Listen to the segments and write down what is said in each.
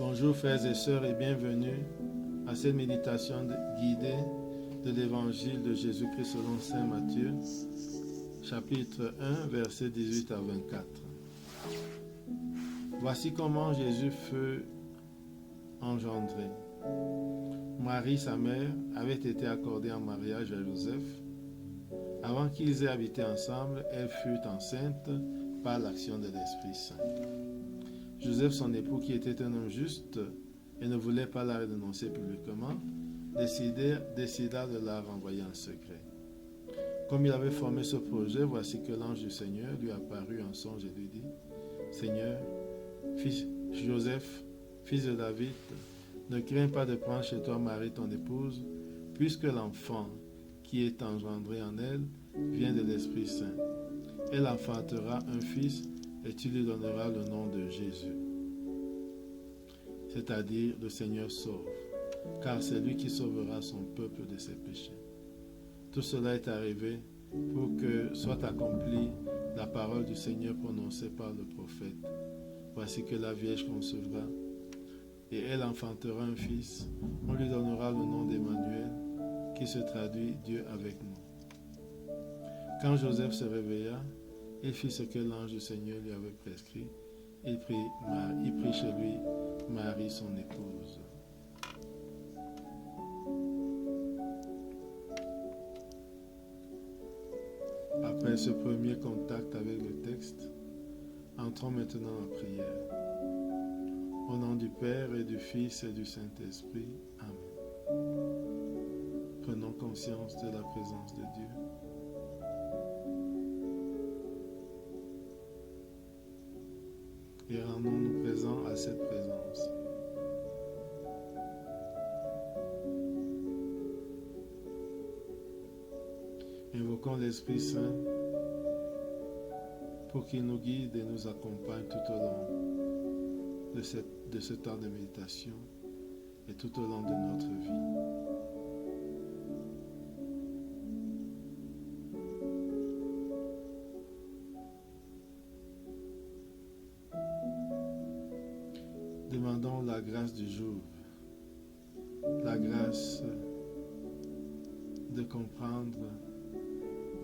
Bonjour frères et sœurs et bienvenue à cette méditation guidée de l'évangile de Jésus-Christ selon Saint Matthieu, chapitre 1, versets 18 à 24. Voici comment Jésus fut engendré. Marie, sa mère, avait été accordée en mariage à Joseph. Avant qu'ils aient habité ensemble, elle fut enceinte par l'action de l'Esprit Saint. Joseph, son époux, qui était un homme juste et ne voulait pas la dénoncer publiquement, décida de la renvoyer en secret. Comme il avait formé ce projet, voici que l'ange du Seigneur lui apparut en songe et lui dit : « Seigneur, Joseph, fils de David, ne crains pas de prendre chez toi Marie ton épouse, puisque l'enfant qui est engendré en elle vient de l'Esprit Saint. Elle enfantera un fils et tu lui donneras le nom de Jésus, c'est-à-dire le Seigneur sauve, car c'est lui qui sauvera son peuple de ses péchés. Tout cela est arrivé pour que soit accomplie la parole du Seigneur prononcée par le prophète. Voici que la Vierge concevra et elle enfantera un fils. On lui donnera le nom d'Emmanuel, qui se traduit Dieu avec nous. Quand Joseph se réveilla, il fit ce que l'ange du Seigneur lui avait prescrit. Il prit chez lui Marie, son épouse. Après ce premier contact avec le texte, entrons maintenant en prière. Au nom du Père et du Fils et du Saint-Esprit. Amen. Prenons conscience de la présence de Dieu. Et rendons-nous présents à cette présence. Invoquons l'Esprit Saint pour qu'il nous guide et nous accompagne tout au long de ce temps de méditation et tout au long de notre vie. Demandons la grâce du jour, la grâce de comprendre,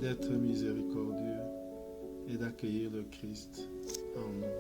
d'être miséricordieux et d'accueillir le Christ en nous.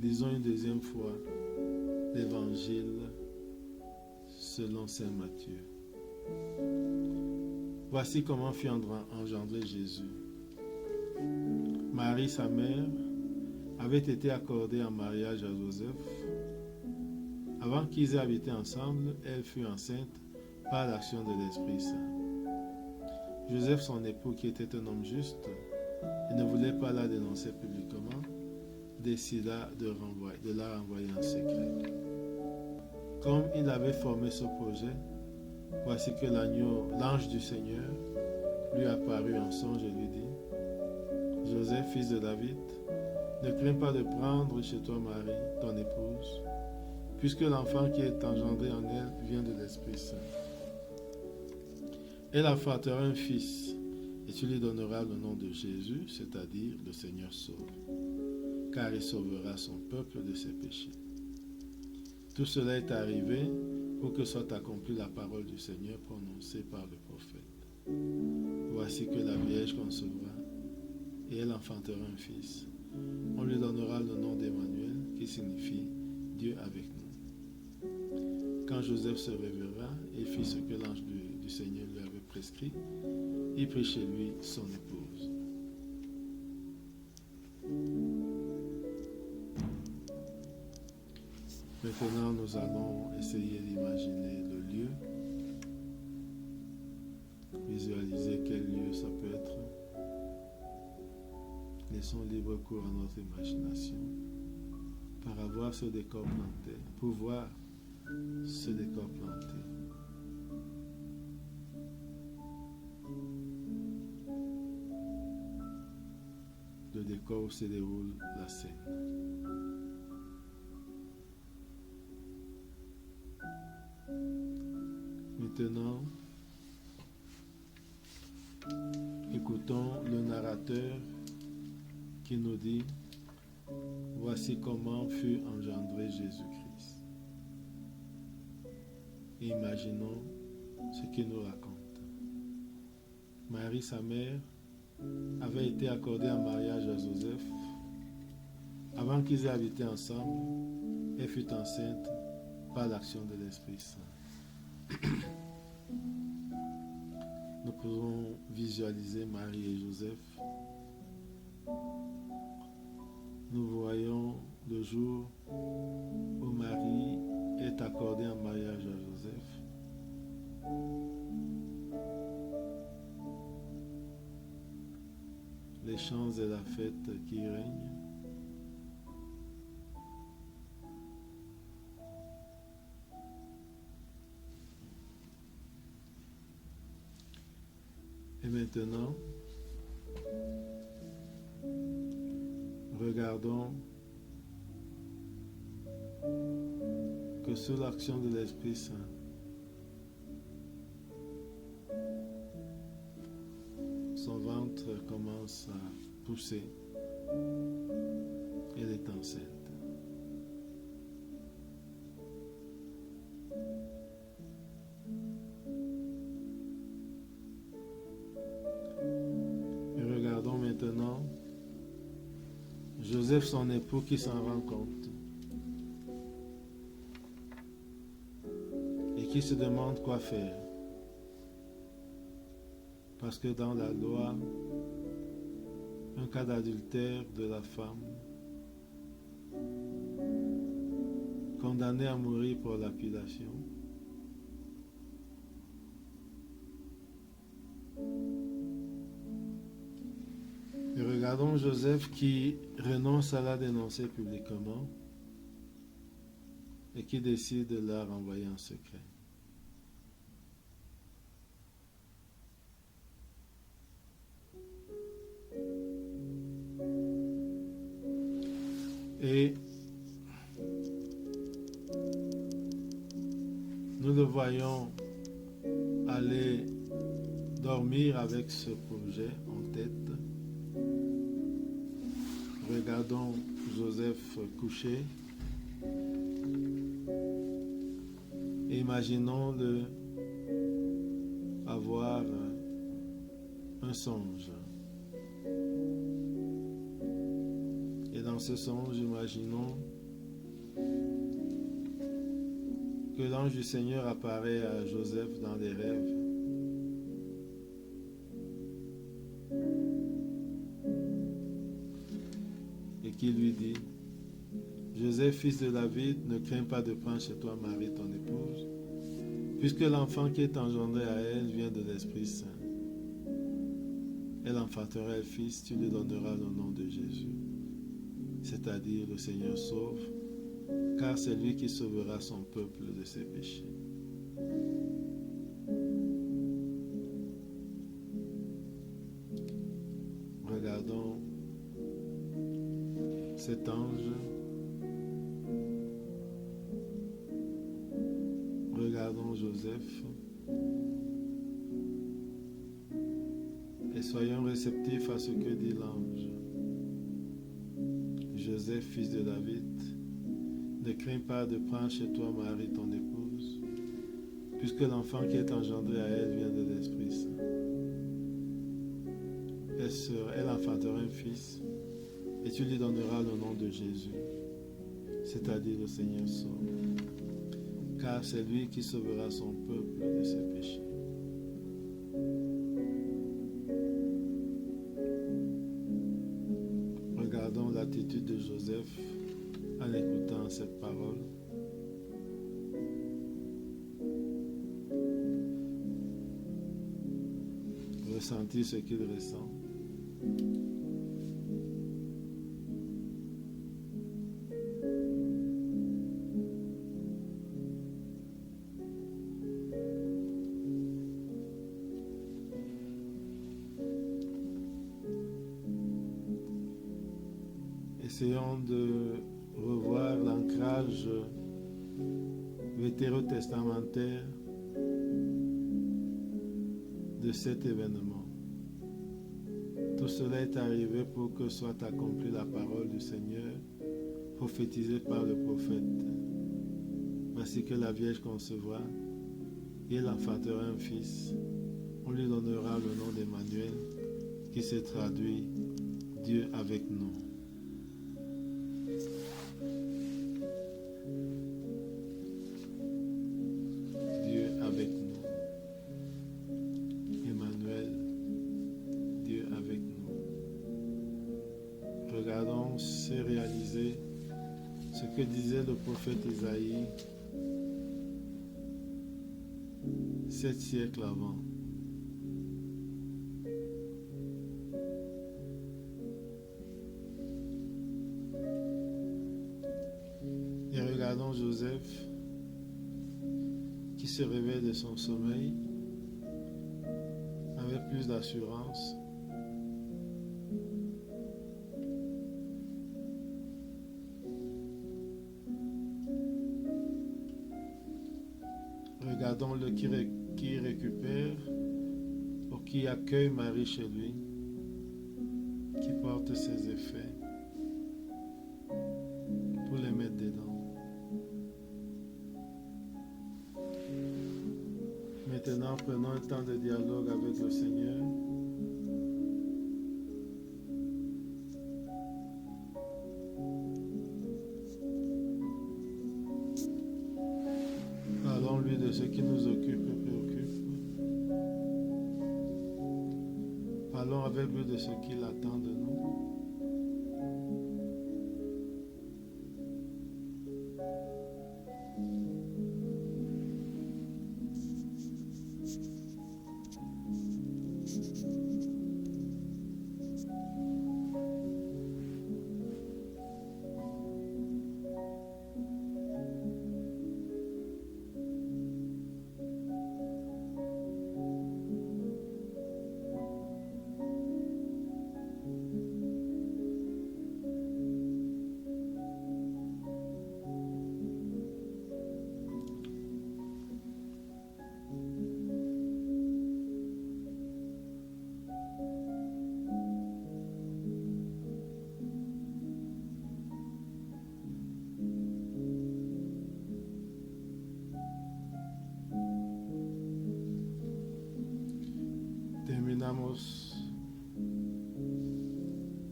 Lisons une deuxième fois l'Évangile selon Saint Matthieu. Voici comment fut engendré Jésus. Marie, sa mère, avait été accordée en mariage à Joseph. Avant qu'ils aient habité ensemble, elle fut enceinte par l'action de l'Esprit Saint. Joseph, son époux, qui était un homme juste et ne voulait pas la dénoncer publiquement, décida de la renvoyer en secret. Comme il avait formé ce projet, voici que l'ange du Seigneur lui apparut en songe et lui dit : « Joseph, fils de David, ne crains pas de prendre chez toi Marie, ton épouse, puisque l'enfant qui est engendré en elle vient de l'Esprit Saint. Elle enfantera un fils, et tu lui donneras le nom de Jésus, c'est-à-dire le Seigneur sauve, car il sauvera son peuple de ses péchés. Tout cela est arrivé pour que soit accomplie la parole du Seigneur prononcée par le prophète. Voici que la Vierge concevra, et elle enfantera un fils. On lui donnera le nom d'Emmanuel, qui signifie Dieu avec nous. Quand Joseph se réveilla, il fit ce que l'ange du Seigneur lui avait prescrit. Il prit chez lui son épouse. Maintenant, nous allons essayer d'imaginer le lieu, visualiser quel lieu ça peut être. Laissons libre cours à notre imagination pour voir ce décor planté. Le décor où se déroule la scène. Maintenant, écoutons le narrateur qui nous dit: voici comment fut engendré Jésus-Christ. Et imaginons ce qu'il nous raconte. Marie, sa mère, avait été accordée en mariage à Joseph. Avant qu'ils aient habité ensemble, elle fut enceinte par l'action de l'Esprit Saint. Nous pouvons visualiser Marie et Joseph. Nous voyons le jour où Marie est accordée en mariage à Joseph. Les chants et la fête qui règnent. Et maintenant, regardons que sous l'action de l'Esprit Saint, son ventre commence à pousser. Elle est enceinte. Et regardons maintenant Joseph, son époux, qui s'en rend compte et qui se demande quoi faire. Parce que dans la loi, un cas d'adultère de la femme, condamnée à mourir pour lapidation, et regardons Joseph qui renonce à la dénoncer publiquement et qui décide de la renvoyer en secret. Et nous le voyons aller dormir avec ce projet en tête. Regardons Joseph couché. Imaginons-le avoir un songe. Et dans ce songe, imaginons que l'ange du Seigneur apparaît à Joseph dans des rêves. Et qui lui dit: Joseph, fils de David, ne crains pas de prendre chez toi Marie, ton épouse, puisque l'enfant qui est engendré à elle vient de l'Esprit Saint. Elle enfantera un fils, tu lui donneras le nom de Jésus, c'est-à-dire le Seigneur sauve, car c'est lui qui sauvera son peuple de ses péchés. Regardons cet ange. Regardons Joseph. Et soyons réceptifs à ce que dit l'ange. Joseph, fils de David, ne crains pas de prendre chez toi Marie, ton épouse, puisque l'enfant qui est engendré à elle vient de l'Esprit Saint. Elle enfantera un fils, et tu lui donneras le nom de Jésus, c'est-à-dire le Seigneur sauve, car c'est lui qui sauvera son peuple de ses péchés. Regardons l'attitude de Joseph en écoutant cette parole. Ressentir ce qu'il ressent. Essayons de revoir l'ancrage vétérotestamentaire de cet événement. Tout cela est arrivé pour que soit accomplie la parole du Seigneur, prophétisée par le prophète. Voici que la Vierge concevra, et elle enfantera un fils. On lui donnera le nom d'Emmanuel, qui se traduit Dieu avec nous. Dieu avec nous. Emmanuel, Dieu avec nous. Regardons se réaliser ce que disait le prophète Isaïe 7 siècles avant. Et regardons Joseph qui se réveille de son sommeil avec plus d'assurance. Regardons-le qui récupère ou qui accueille Marie chez lui, qui porte ses effets pour les mettre dedans. Maintenant, prenons un temps de dialogue avec le Seigneur. Parlons-lui de ce qui nous occupe et préoccupe. Parlons avec lui de ce qu'il attend de nous.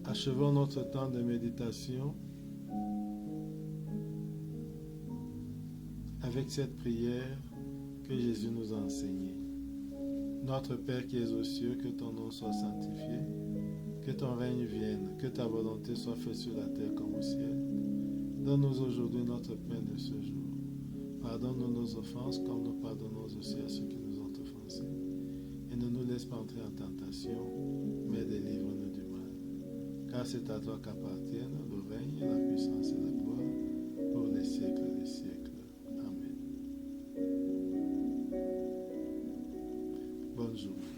Achevons notre temps de méditation avec cette prière que Jésus nous a enseignée. Notre Père qui es aux cieux, que ton nom soit sanctifié, que ton règne vienne, que ta volonté soit faite sur la terre comme au ciel. Donne-nous aujourd'hui notre pain de ce jour. Pardonne-nous nos offenses comme nous pardonnons aussi à ceux qui nous ont offensés. Et ne nous laisse pas entrer en tentation, mais délivre-nous du mal. Car c'est à toi qu'appartiennent le règne, la puissance et la gloire pour les siècles des siècles. Amen. Bonne journée.